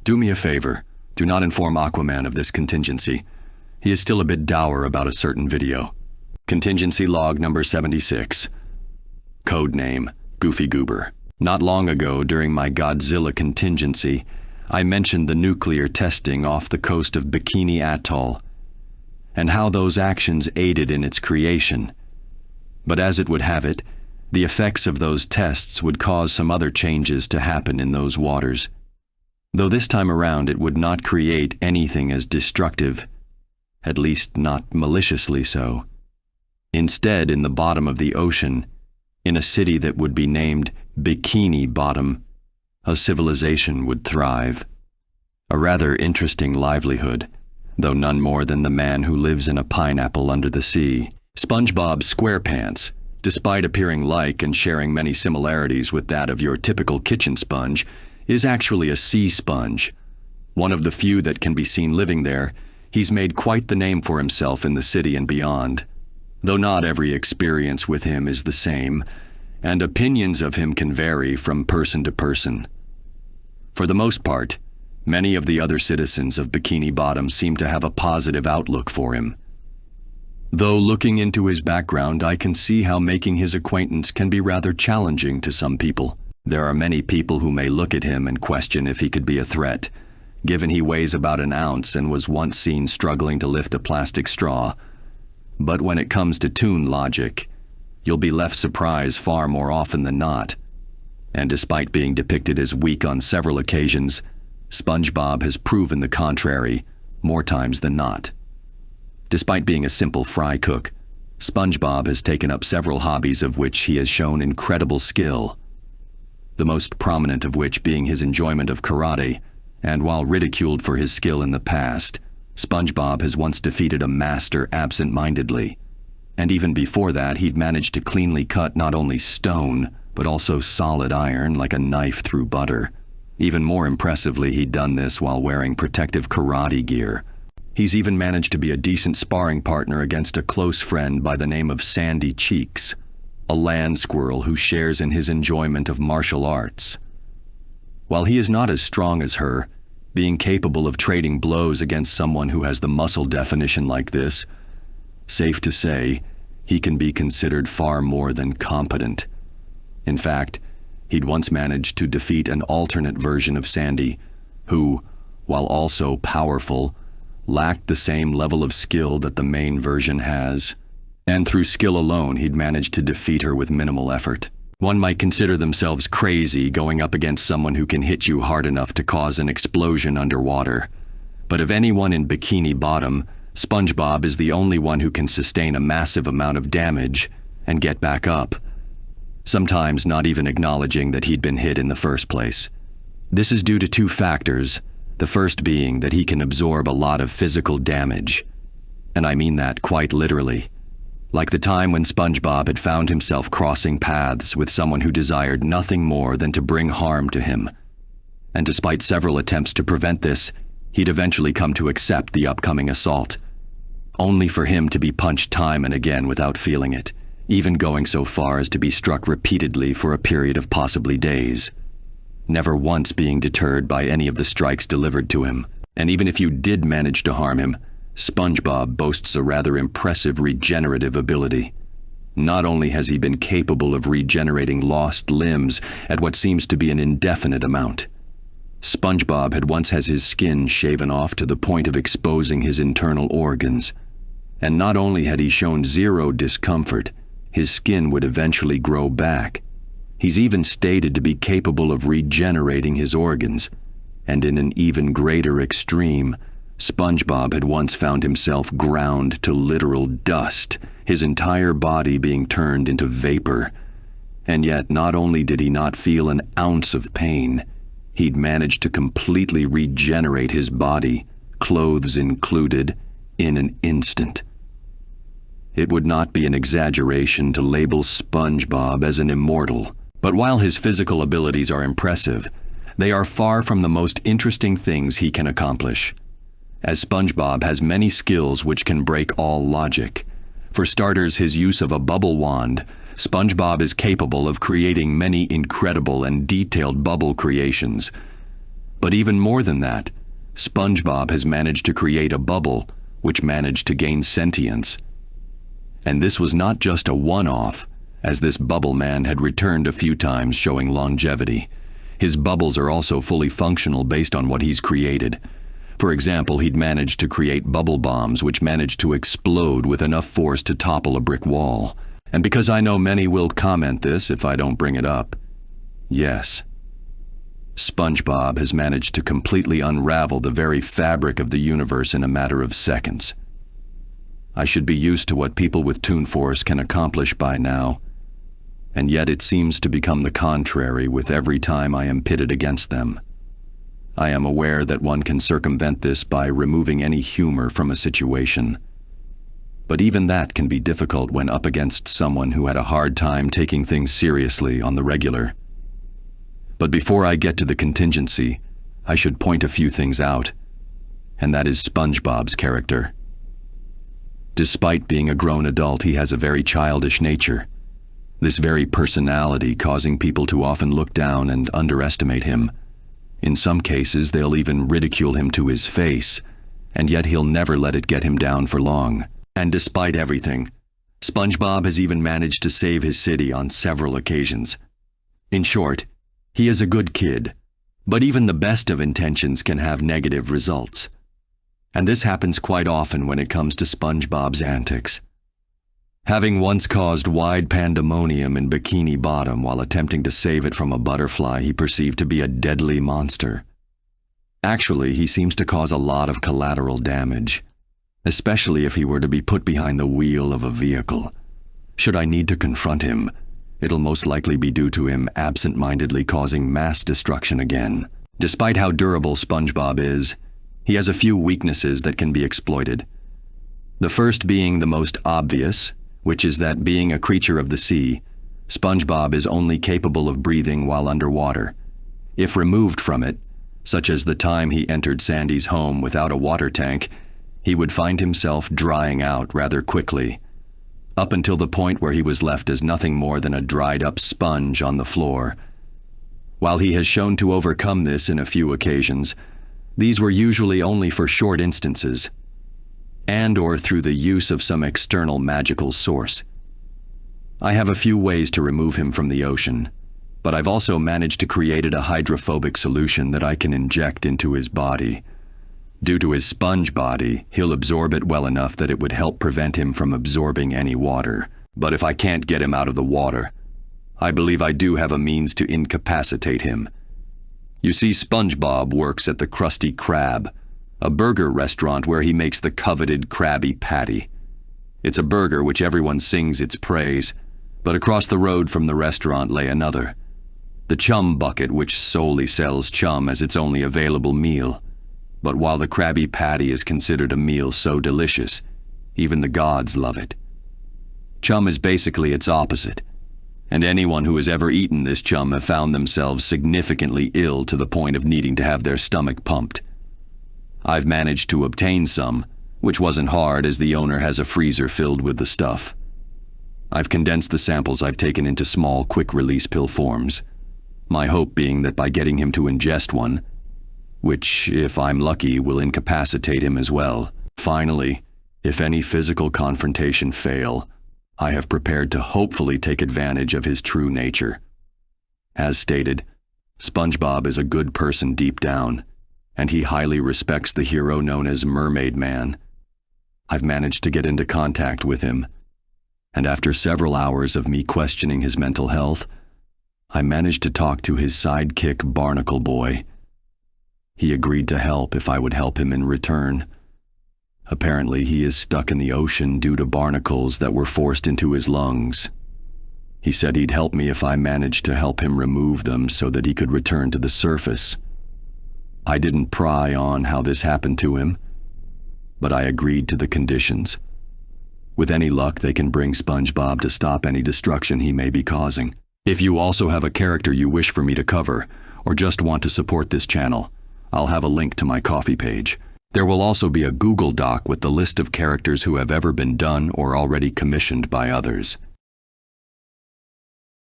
Do me a favor. Do not inform Aquaman of this contingency. He is still a bit dour about a certain video. Contingency log number 76. Codename, Goofy Goober. Not long ago, during my Godzilla contingency, I mentioned the nuclear testing off the coast of Bikini Atoll, and how those actions aided in its creation. But as it would have it, the effects of those tests would cause some other changes to happen in those waters. Though this time around it would not create anything as destructive, at least not maliciously so. Instead, in the bottom of the ocean, in a city that would be named Bikini Bottom, a civilization would thrive. A rather interesting livelihood, though none more than the man who lives in a pineapple under the sea. Spongebob Squarepants, despite appearing like and sharing many similarities with that of your typical kitchen sponge, is actually a sea sponge. One of the few that can be seen living there, he's made quite the name for himself in the city and beyond. Though not every experience with him is the same, and opinions of him can vary from person to person. For the most part, many of the other citizens of Bikini Bottom seem to have a positive outlook for him. Though looking into his background, I can see how making his acquaintance can be rather challenging to some people. There are many people who may look at him and question if he could be a threat, given he weighs about an ounce and was once seen struggling to lift a plastic straw. But when it comes to toon logic, you'll be left surprised far more often than not. And despite being depicted as weak on several occasions, SpongeBob has proven the contrary more times than not. Despite being a simple fry cook, SpongeBob has taken up several hobbies of which he has shown incredible skill, the most prominent of which being his enjoyment of karate, and while ridiculed for his skill in the past, SpongeBob has once defeated a master absent-mindedly. And even before that, he'd managed to cleanly cut not only stone, but also solid iron like a knife through butter. Even more impressively, he'd done this while wearing protective karate gear. He's even managed to be a decent sparring partner against a close friend by the name of Sandy Cheeks, a land squirrel who shares in his enjoyment of martial arts. While he is not as strong as her, being capable of trading blows against someone who has the muscle definition like this, safe to say, he can be considered far more than competent. In fact, he'd once managed to defeat an alternate version of Sandy, who, while also powerful, lacked the same level of skill that the main version has. And through skill alone, he'd managed to defeat her with minimal effort. One might consider themselves crazy going up against someone who can hit you hard enough to cause an explosion underwater. But of anyone in Bikini Bottom, SpongeBob is the only one who can sustain a massive amount of damage and get back up, sometimes not even acknowledging that he'd been hit in the first place. This is due to two factors, the first being that he can absorb a lot of physical damage. And I mean that quite literally. Like the time when SpongeBob had found himself crossing paths with someone who desired nothing more than to bring harm to him. And despite several attempts to prevent this, he'd eventually come to accept the upcoming assault, only for him to be punched time and again without feeling it, even going so far as to be struck repeatedly for a period of possibly days, never once being deterred by any of the strikes delivered to him. And even if you did manage to harm him, SpongeBob boasts a rather impressive regenerative ability. Not only has he been capable of regenerating lost limbs at what seems to be an indefinite amount, SpongeBob had once had his skin shaven off to the point of exposing his internal organs. And not only had he shown zero discomfort, his skin would eventually grow back. He's even stated to be capable of regenerating his organs, and in an even greater extreme, SpongeBob had once found himself ground to literal dust, his entire body being turned into vapor. And yet, not only did he not feel an ounce of pain, he'd managed to completely regenerate his body, clothes included, in an instant. It would not be an exaggeration to label SpongeBob as an immortal. But while his physical abilities are impressive, they are far from the most interesting things he can accomplish, as SpongeBob has many skills which can break all logic. For starters, his use of a bubble wand, SpongeBob is capable of creating many incredible and detailed bubble creations. But even more than that, SpongeBob has managed to create a bubble which managed to gain sentience. And this was not just a one-off, as this bubble man had returned a few times showing longevity. His bubbles are also fully functional based on what he's created. For example, he'd managed to create bubble bombs which managed to explode with enough force to topple a brick wall. And because I know many will comment this if I don't bring it up, yes, SpongeBob has managed to completely unravel the very fabric of the universe in a matter of seconds. I should be used to what people with Toon Force can accomplish by now, and yet it seems to become the contrary with every time I am pitted against them. I am aware that one can circumvent this by removing any humor from a situation, but even that can be difficult when up against someone who had a hard time taking things seriously on the regular. But before I get to the contingency, I should point a few things out, and that is SpongeBob's character. Despite being a grown adult, he has a very childish nature, this very personality causing people to often look down and underestimate him. In some cases, they'll even ridicule him to his face, and yet he'll never let it get him down for long. And despite everything, SpongeBob has even managed to save his city on several occasions. In short, he is a good kid, but even the best of intentions can have negative results. And this happens quite often when it comes to SpongeBob's antics. Having once caused wide pandemonium in Bikini Bottom while attempting to save it from a butterfly he perceived to be a deadly monster. Actually, he seems to cause a lot of collateral damage, especially if he were to be put behind the wheel of a vehicle. Should I need to confront him, it'll most likely be due to him absent-mindedly causing mass destruction again. Despite how durable SpongeBob is, he has a few weaknesses that can be exploited. The first being the most obvious, which is that being a creature of the sea, SpongeBob is only capable of breathing while underwater. If removed from it, such as the time he entered Sandy's home without a water tank, he would find himself drying out rather quickly, up until the point where he was left as nothing more than a dried-up sponge on the floor. While he has shown to overcome this in a few occasions, these were usually only for short instances, and/or through the use of some external magical source. I have a few ways to remove him from the ocean, but I've also managed to create a hydrophobic solution that I can inject into his body. Due to his sponge body, he'll absorb it well enough that it would help prevent him from absorbing any water. But if I can't get him out of the water, I believe I do have a means to incapacitate him. You see, SpongeBob works at the Krusty Krab, a burger restaurant where he makes the coveted Krabby Patty. It's a burger which everyone sings its praise, but across the road from the restaurant lay another, the Chum Bucket, which solely sells chum as its only available meal. But while the Krabby Patty is considered a meal so delicious, even the gods love it. Chum is basically its opposite, and anyone who has ever eaten this chum have found themselves significantly ill to the point of needing to have their stomach pumped. I've managed to obtain some, which wasn't hard as the owner has a freezer filled with the stuff. I've condensed the samples I've taken into small, quick-release pill forms, my hope being that by getting him to ingest one, which, if I'm lucky, will incapacitate him as well. Finally, if any physical confrontation fail, I have prepared to hopefully take advantage of his true nature. As stated, SpongeBob is a good person deep down, and he highly respects the hero known as Mermaid Man. I've managed to get into contact with him, and after several hours of me questioning his mental health, I managed to talk to his sidekick Barnacle Boy. He agreed to help if I would help him in return. Apparently, he is stuck in the ocean due to barnacles that were forced into his lungs. He said he'd help me if I managed to help him remove them so that he could return to the surface. I didn't pry on how this happened to him, but I agreed to the conditions. With any luck, they can bring SpongeBob to stop any destruction he may be causing. If you also have a character you wish for me to cover, or just want to support this channel, I'll have a link to my Ko-fi page. There will also be a Google Doc with the list of characters who have ever been done or already commissioned by others.